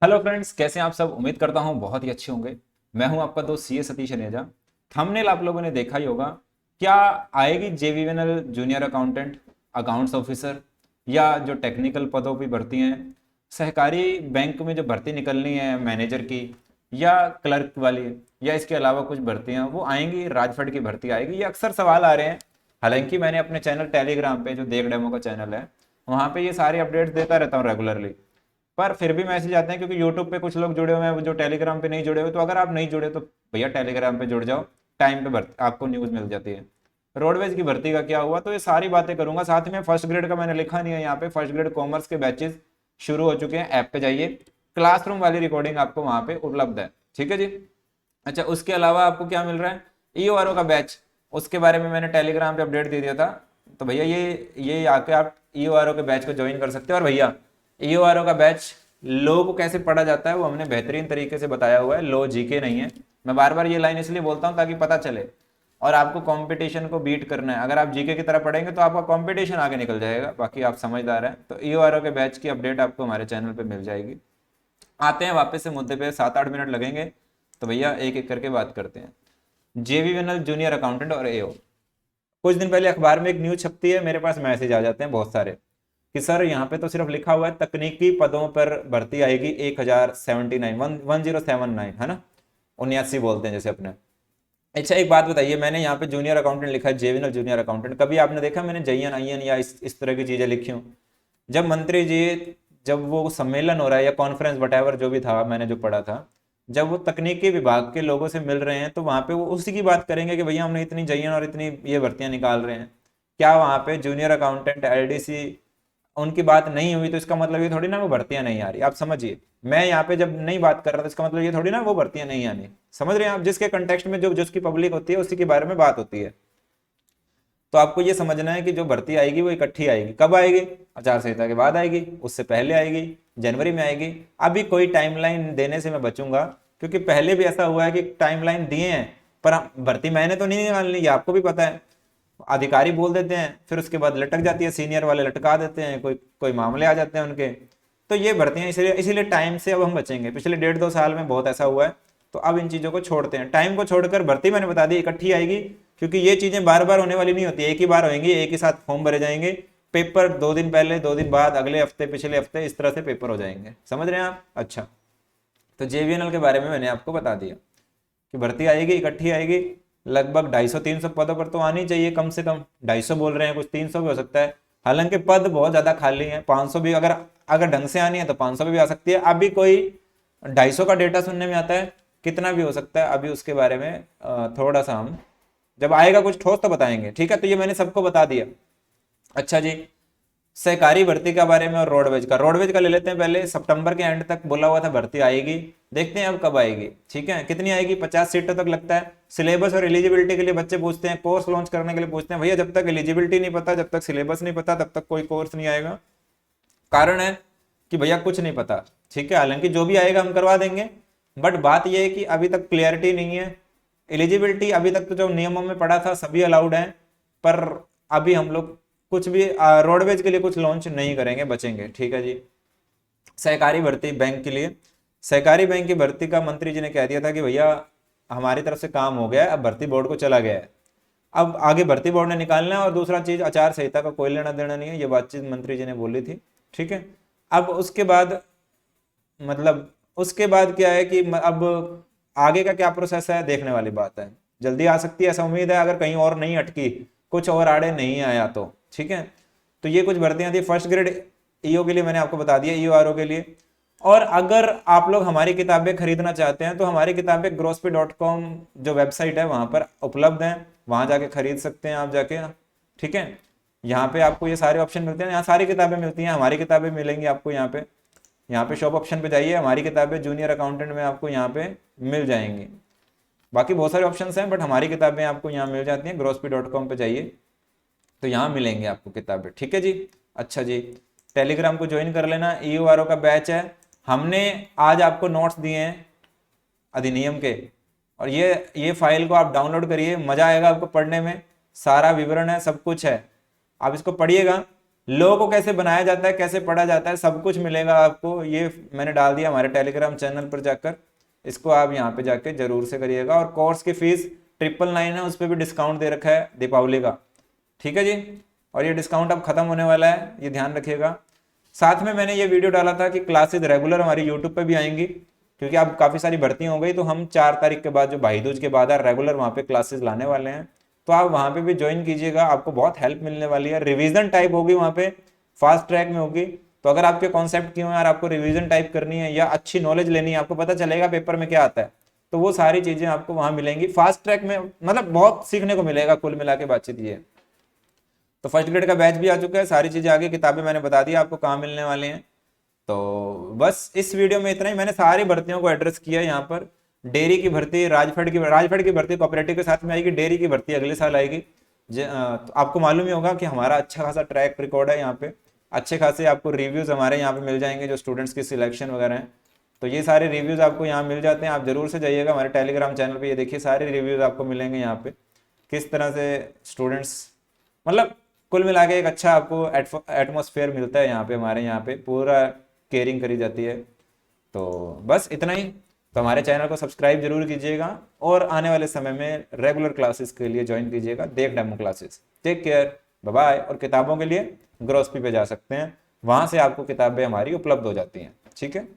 Hello friends, कैसे हैं आप सब। उम्मीद करता हूं बहुत ही अच्छे होंगे। मैं हूं आपका दोस्त सीए सतीश अनेजा। थंबनेल आप लोगों ने देखा ही होगा। क्या आएगी जेवीएनएल जूनियर अकाउंटेंट, अकाउंट्स ऑफिसर, या जो टेक्निकल पदों की भर्ती हैं, सहकारी बैंक में जो भर्ती निकलनी है मैनेजर की, या क्लर्क वाली, या इसके अलावा कुछ भर्तियां वो आएंगी, राजफेड की भर्ती आएगी, ये अक्सर सवाल आ रहे हैं। हालांकि मैंने अपने चैनल टेलीग्राम पे, जो देख डेमो का चैनल है, वहाँ पे ये सारे अपडेट्स देता रहता हूँ रेगुलरली। पर फिर भी मैसेज आते हैं क्योंकि यूट्यूब पे कुछ लोग जुड़े हुए हैं जो टेलीग्राम पे नहीं जुड़े हुए। तो अगर आप नहीं जुड़े तो भैया टेलीग्राम पे जुड़ जाओ, टाइम पे आपको न्यूज़ मिल जाती है। रोडवेज की भर्ती का क्या हुआ, तो ये सारी बातें करूंगा। साथ में फर्स्ट ग्रेड का मैंने लिखा नहीं है यहाँ पे, फर्स्ट ग्रेड कॉमर्स के बैचेस शुरू हो चुके हैं। ऐप पे जाइए, क्लासरूम वाली रिकॉर्डिंग आपको वहाँ पे उपलब्ध है। ठीक है जी। अच्छा, उसके अलावा आपको क्या मिल रहा है, ईओआरओ का बैच, उसके बारे में मैंने टेलीग्राम पे अपडेट दे दिया था। तो भैया ये आके आप ईओआरओ के बैच को ज्वाइन कर सकते हो। और भैया ईओआरओ का बैच लो को कैसे पढ़ा जाता है वो हमने बेहतरीन तरीके से बताया हुआ है। लो जीके नहीं है। मैं बार बार ये लाइन इसलिए बोलता हूँ ताकि पता चले। और आपको कंपटीशन को बीट करना है। अगर आप जीके की तरह पढ़ेंगे तो आपका कंपटीशन आगे निकल जाएगा। बाकी आप समझदार हैं तो ईओआरओ के बैच की अपडेट आपको हमारे चैनल पे मिल जाएगी। आते हैं वापस से मुद्दे पे, 7-8 मिनट लगेंगे। तो भैया एक एक करके बात करते हैं। जेवीएनएल जूनियर अकाउंटेंट और एओ, कुछ दिन पहले अखबार में एक न्यूज छपती है, मेरे पास मैसेज आ जाते हैं बहुत सारे कि सर यहाँ पे तो सिर्फ लिखा हुआ है तकनीकी पदों पर भर्ती आएगी 1079 है ना, 79 बोलते हैं जैसे अपने। अच्छा, एक बात बताइए, मैंने यहाँ पे जूनियर अकाउंटेंट लिखा है, जेवीएनएल जूनियर अकाउंटेंट। कभी आपने देखा मैंने जईएन आईएन या इस तरह की चीजें लिखी हूँ? जब मंत्री जी, जब वो सम्मेलन हो रहा है या कॉन्फ्रेंस वटेवर जो भी था, मैंने जो पढ़ा था, जब वो तकनीकी विभाग के लोगों से मिल रहे हैं तो वहां पे वो उसी की बात करेंगे कि भैया हमने इतनी जईएन और इतनी ये भर्तियां निकाल रहे हैं। क्या वहां पे जूनियर अकाउंटेंट एलडीसी उनकी बात नहीं हुई तो इसका मतलब ये थोड़ी ना वो भर्तियां नहीं आ रही। आप समझिए, मैं यहाँ पे जब नहीं बात कर रहा था इसका मतलब ये थोड़ी ना वो भर्तियां नहीं आनी। समझ रहे हैं आप? जिसके कंटेक्स्ट में जो जिसकी पब्लिक होती है उसी के बारे में बात होती है। तो आपको ये समझना है कि जो भर्ती आएगी वो इकट्ठी आएगी। कब आएगी? आचार संहिता के बाद आएगी, उससे पहले आएगी, जनवरी में आएगी। अभी कोई टाइमलाइन देने से मैं बचूंगा क्योंकि पहले भी ऐसा हुआ है कि टाइमलाइन दिए हैं पर भर्ती मैंने तो नहीं निकालनी, ये आपको भी पता है। अधिकारी बोल देते हैं, फिर उसके बाद लटक जाती है, सीनियर वाले लटका देते हैं, कोई कोई मामले आ जाते हैं उनके। तो ये भर्तियां इसीलिए इसीलिए टाइम से अब हम बचेंगे। पिछले 1.5-2 साल में बहुत ऐसा हुआ है। तो अब इन चीजों को छोड़ते हैं, टाइम को छोड़कर भर्ती मैंने बता दी इकट्ठी आएगी। क्योंकि ये चीजें बार बार होने वाली नहीं होती, एक ही बार होंगी, एक ही साथ फॉर्म भरे जाएंगे। पेपर 2 दिन पहले, 2 दिन बाद, अगले हफ्ते, पिछले हफ्ते, इस तरह से पेपर हो जाएंगे। समझ रहे हैं आप? अच्छा, तो जेवीएनएल के बारे में मैंने आपको बता दिया कि भर्ती आएगी, इकट्ठी आएगी। लगभग 250-300 पदों पर तो आनी चाहिए कम से कम। 250 बोल रहे हैं, कुछ 300 भी हो सकता है। हालांकि पद बहुत ज्यादा खाली है। 500 भी अगर अगर ढंग से आनी है तो 500 भी आ सकती है। अभी कोई 250 का डेटा सुनने में आता है, कितना भी हो सकता है। अभी उसके बारे में थोड़ा सा हम जब आएगा कुछ ठोस तो बताएंगे। ठीक है, तो ये मैंने सबको बता दिया। अच्छा जी, सहकारी भर्ती के बारे में और रोडवेज का ले लेते हैं पहले। सितंबर के एंड तक बोला हुआ था भर्ती आएगी, देखते हैं अब कब आएगी। ठीक है, कितनी आएगी? 50 सीटों तक लगता है। सिलेबस और एलिजिबिलिटी के लिए बच्चे पूछते हैं, कोर्स लॉन्च करने के लिए पूछते हैं। भैया जब तक एलिजिबिलिटी नहीं पता, जब तक सिलेबस नहीं पता, तब तक कोई कोर्स नहीं आएगा। कारण है कि भैया कुछ नहीं पता। ठीक है, हालांकि जो भी आएगा हम करवा देंगे, बट बात यह है कि अभी तक क्लियरिटी नहीं है। एलिजिबिलिटी अभी तक तो जो नियमों में पड़ा था सभी अलाउड है, पर अभी हम लोग कुछ भी रोडवेज के लिए कुछ लॉन्च नहीं करेंगे, बचेंगे। ठीक है जी। सहकारी भर्ती बैंक के लिए, सहकारी बैंक की भर्ती का मंत्री जी ने कह दिया था कि भैया हमारी तरफ से काम हो गया है, अब भर्ती बोर्ड को चला गया है। अब आगे भर्ती बोर्ड ने निकालना है। और दूसरा चीज, आचार संहिता का कोई लेना देना नहीं है, ये बातचीत मंत्री जी ने बोली थी। ठीक है, अब उसके बाद मतलब उसके बाद क्या है कि अब आगे का क्या प्रोसेस है देखने वाली बात है। जल्दी आ सकती है ऐसा उम्मीद है, अगर कहीं और नहीं अटकी, कुछ और आड़े नहीं आया तो। ठीक है, तो ये कुछ भर्तियां थी। फर्स्ट ग्रेड ईओ के लिए मैंने आपको बता दिया, ईओआरओ के लिए। और अगर आप लोग हमारी किताबें खरीदना चाहते हैं तो हमारी किताबें grosspay.com जो वेबसाइट है वहां पर उपलब्ध हैं, वहां जाके खरीद सकते हैं आप जाके। ठीक है, यहाँ पे आपको ये सारे ऑप्शन मिलते हैं, यहाँ सारी किताबें मिलती हैं, हमारी किताबें मिलेंगी आपको यहाँ पे शॉप ऑप्शन पे जाइए, हमारी किताबें जूनियर अकाउंटेंट में आपको यहाँ पे मिल जाएंगी। बाकी बहुत सारे ऑप्शंस हैं बट हमारी किताबें आपको यहाँ मिल जाती हैं। grosspay.com पे जाइए तो यहाँ मिलेंगे आपको किताबें। ठीक है जी। अच्छा जी, टेलीग्राम को ज्वाइन कर लेना, ईओआरओ का बैच है। हमने आज आपको नोट्स दिए हैं अधिनियम के, और ये फाइल को आप डाउनलोड करिए, मजा आएगा आपको पढ़ने में। सारा विवरण है, सब कुछ है, आप इसको पढ़िएगा। लोगों को कैसे बनाया जाता है, कैसे पढ़ा जाता है, सब कुछ मिलेगा आपको। ये मैंने डाल दिया हमारे टेलीग्राम चैनल पर जाकर, इसको आप यहाँ पे जाके जरूर से करिएगा। और कोर्स की फीस 999 है, उस पर भी डिस्काउंट दे रखा है दीपावली का, ठीक है जी। और ये डिस्काउंट अब खत्म होने वाला है, ये ध्यान रखिएगा। साथ में मैंने ये वीडियो डाला था कि क्लासेज रेगुलर हमारी यूट्यूब पे भी आएंगी, क्योंकि अब काफ़ी सारी भर्ती हो गई, तो हम 4 तारीख के बाद जो भाई दूज के बाद रेगुलर वहाँ पे क्लासेस लाने वाले हैं। तो आप वहाँ पे भी ज्वाइन कीजिएगा, आपको बहुत हेल्प मिलने वाली है। रिवीजन टाइप होगी वहाँ पे, फास्ट ट्रैक में होगी। तो अगर आपके कॉन्सेप्ट क्यों यार, आपको रिवीजन टाइप करनी है या अच्छी नॉलेज लेनी है, आपको पता चलेगा पेपर में क्या आता है, तो वो सारी चीज़ें आपको वहाँ मिलेंगी फास्ट ट्रैक में। मतलब बहुत सीखने को मिलेगा, कुल मिला के बातचीत ये है। तो फर्स्ट ग्रेड का बैच भी आ चुका है, सारी चीज़ें आगे, किताबें मैंने बता दी आपको कहाँ मिलने वाले हैं। तो बस इस वीडियो में इतना ही, मैंने सारी भर्तियों को एड्रेस किया यहाँ पर। डेयरी की भर्ती, राजफेड की भर्ती कोऑपरेटिव के साथ में आएगी, डेयरी की भर्ती अगले साल आएगी। तो आपको मालूम ही होगा कि हमारा अच्छा खासा ट्रैक रिकॉर्ड है यहाँ पे, अच्छे खासे आपको रिव्यूज़ हमारे यहाँ पे मिल जाएंगे, जो स्टूडेंट्स की सिलेक्शन वगैरह हैं। तो ये सारे रिव्यूज़ आपको यहाँ मिल जाते हैं, आप जरूर से जाइएगा हमारे टेलीग्राम चैनल पे। ये देखिए सारे रिव्यूज़ आपको मिलेंगे यहाँ पे, किस तरह से स्टूडेंट्स, मतलब कुल मिला के एक अच्छा आपको एटमॉस्फेयर मिलता है यहाँ पे। हमारे यहाँ पे पूरा केयरिंग करी जाती है। तो बस इतना ही। तो हमारे चैनल को सब्सक्राइब जरूर कीजिएगा, और आने वाले समय में रेगुलर क्लासेस के लिए ज्वाइन कीजिएगा, देख demo classes. Take care, bye bye. और किताबों के लिए ग्रोसपी पे जा सकते हैं, वहाँ से आपको किताबें हमारी उपलब्ध हो जाती हैं, ठीक है।